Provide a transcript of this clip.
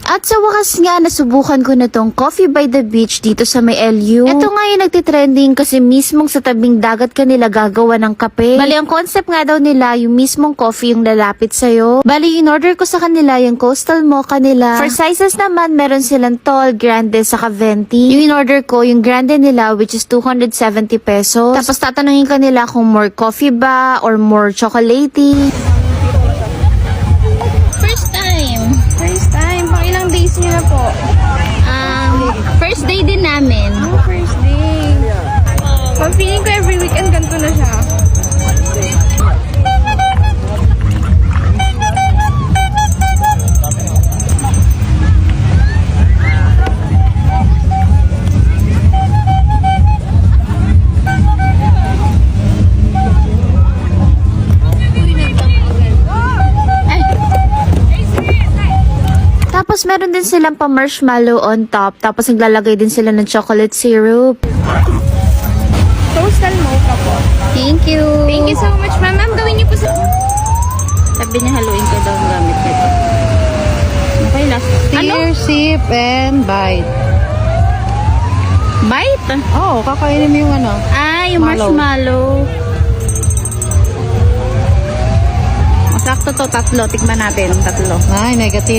At sa wakas nga, nasubukan ko na tong Coffee by the Beach dito sa may LU. Ito nga yung nagtitrending kasi mismong sa tabing dagat kanila gagawa ng kape. Bali, ang concept nga daw nila, yung mismong coffee yung lalapit sa'yo. Bali, in-order ko sa kanila yung Coastal Mocha nila. For sizes naman, meron silang tall, grande, saka venti. Yung in-order ko, yung grande nila, which is 270 pesos. Tapos tatanungin ka nila kung more coffee ba or more chocolatey. First time. Pang ilang days nyo na po? First day din namin. First day. Feeling ko every weekend ganito na siya. Tapos meron din silang pa-marshmallow on top. Tapos naglalagay din sila ng chocolate syrup. Coastal Mocha po. Thank you. Thank you so much, ma'am. Ma'am, gawin niyo po sa... Sabi niya haluin ko daw ang gamit nito. Okay, last. Stir, sip, and bite. Bite? Oo, kakainin mo yung ano. Yung marshmallow. Sakto to, tatlo. Tikman natin, tatlo. Ay, negative.